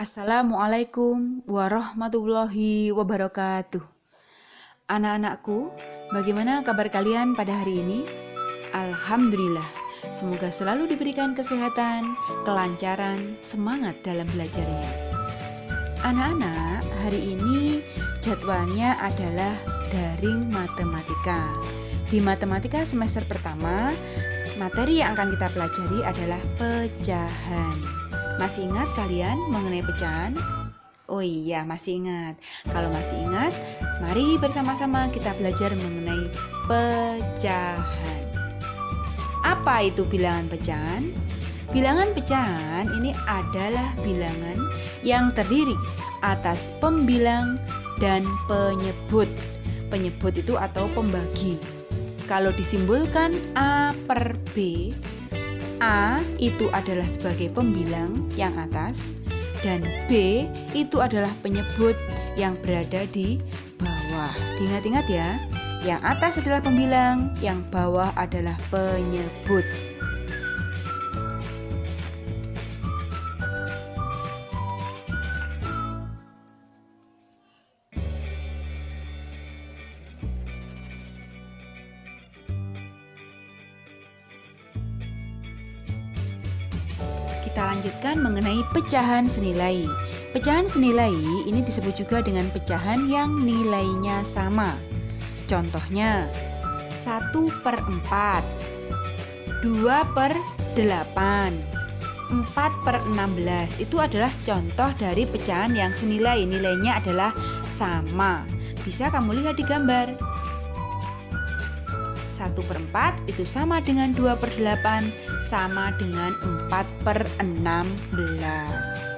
Assalamualaikum warahmatullahi wabarakatuh. Anak-anakku, bagaimana kabar kalian pada hari ini? Alhamdulillah, semoga selalu diberikan kesehatan, kelancaran, semangat dalam belajarnya. Anak-anak, hari ini jadwalnya adalah daring matematika. Di matematika semester pertama, materi yang akan kita pelajari adalah pecahan. Masih ingat kalian mengenai pecahan? Oh iya, masih ingat. Kalau masih ingat, mari bersama-sama kita belajar mengenai pecahan. Apa itu bilangan pecahan? Bilangan pecahan ini adalah bilangan yang terdiri atas pembilang dan penyebut. Penyebut itu atau pembagi. Kalau disimbolkan A per B, A itu adalah sebagai pembilang yang atas dan B itu adalah penyebut yang berada di bawah. Diingat-ingat ya, yang atas adalah pembilang, yang bawah adalah penyebut. Kita lanjutkan mengenai pecahan senilai. Pecahan senilai ini disebut juga dengan pecahan yang nilainya sama. Contohnya 1/4, 2/8, 4/16. Itu adalah contoh dari pecahan yang senilai, nilainya adalah sama. Bisa kamu lihat di gambar. 1/4 itu sama dengan 2/8, sama dengan 4/16.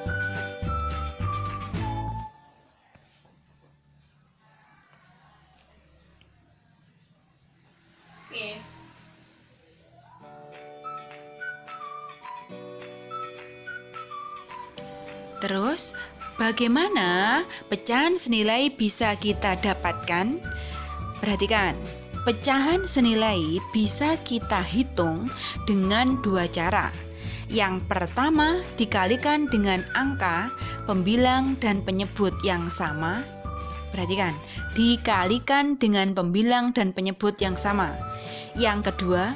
Terus, bagaimana pecahan senilai bisa kita dapatkan? Perhatikan. Pecahan senilai bisa kita hitung dengan dua cara. Yang pertama, dikalikan dengan angka, pembilang, dan penyebut yang sama. Perhatikan, dikalikan dengan pembilang dan penyebut yang sama. Yang kedua,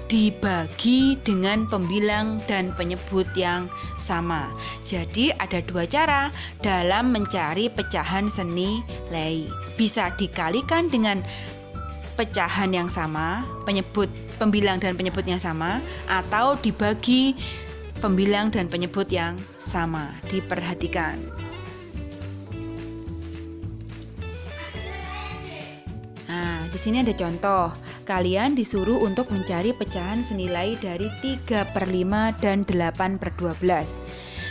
dibagi dengan pembilang dan penyebut yang sama. Jadi ada dua cara dalam mencari pecahan senilai. Bisa dikalikan dengan pecahan yang sama, pembilang dan penyebutnya sama, atau dibagi pembilang dan penyebut yang sama. Diperhatikan. Nah, di sini ada contoh. Kalian disuruh untuk mencari pecahan senilai dari 3/5 dan 8/12.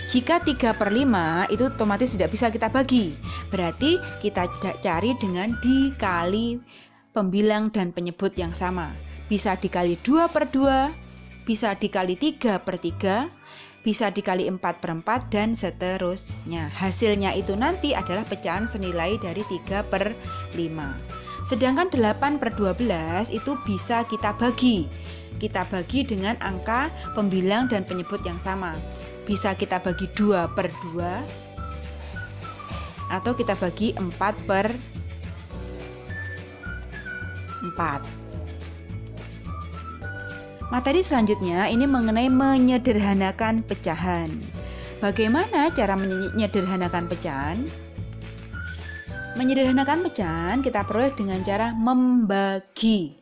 Jika 3/5 itu otomatis tidak bisa kita bagi. Berarti kita cari dengan dikali pembilang dan penyebut yang sama. Bisa dikali 2/2, bisa dikali 3/3, bisa dikali 4/4, dan seterusnya. Hasilnya itu nanti adalah pecahan senilai dari 3/5. Sedangkan 8/12 itu bisa kita bagi. Kita bagi dengan angka pembilang dan penyebut yang sama. Bisa kita bagi 2/2 atau kita bagi 4/4. Materi selanjutnya ini mengenai menyederhanakan pecahan. Bagaimana cara menyederhanakan pecahan? Menyederhanakan pecahan kita peroleh dengan cara membagi.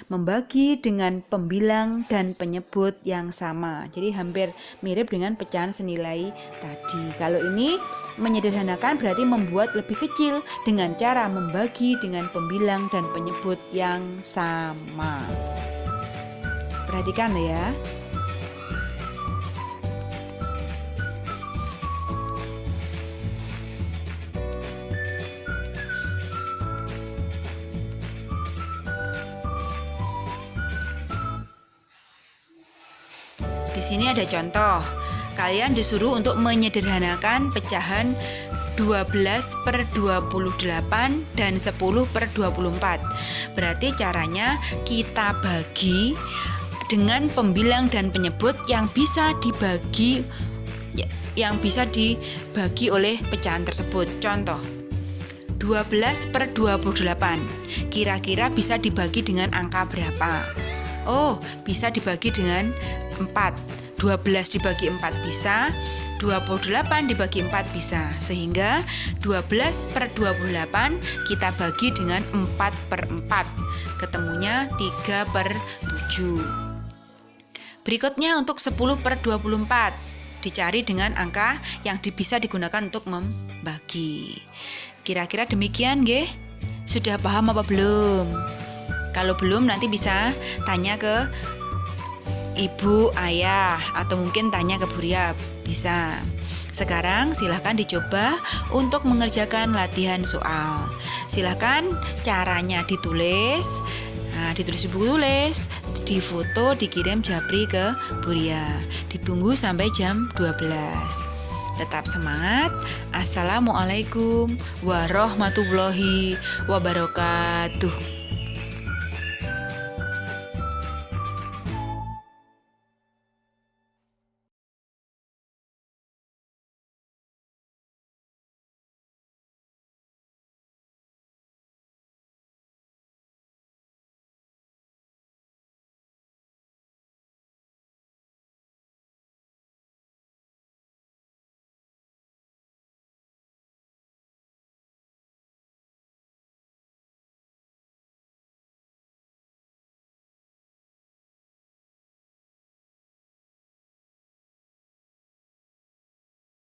Membagi dengan pembilang dan penyebut yang sama. Jadi hampir mirip dengan pecahan senilai tadi. Kalau ini menyederhanakan berarti membuat lebih kecil dengan cara membagi dengan pembilang dan penyebut yang sama. Perhatikan ya. Di sini ada contoh. Kalian disuruh untuk menyederhanakan pecahan 12/28 dan 10/24. Berarti caranya kita bagi dengan pembilang dan penyebut yang bisa dibagi yang bisa dibagi oleh pecahan tersebut. Contoh, 12/28 kira-kira bisa dibagi dengan angka berapa? Oh, bisa dibagi dengan 4. 12 dibagi 4 bisa, 28 dibagi 4 bisa. Sehingga 12/28 kita bagi dengan 4/4. Ketemunya 3/7. Berikutnya untuk 10/24. Dicari dengan angka yang bisa digunakan untuk membagi. Kira-kira demikian, nggih? Sudah paham apa belum? Kalau belum, nanti bisa tanya ke ibu, ayah, atau mungkin tanya ke Buria, bisa. Sekarang silahkan dicoba untuk mengerjakan latihan soal. Silahkan caranya ditulis, ditulis di buku tulis, difoto, dikirim japri ke Buria. Ditunggu sampai jam 12. Tetap semangat. Assalamualaikum warahmatullahi wabarakatuh.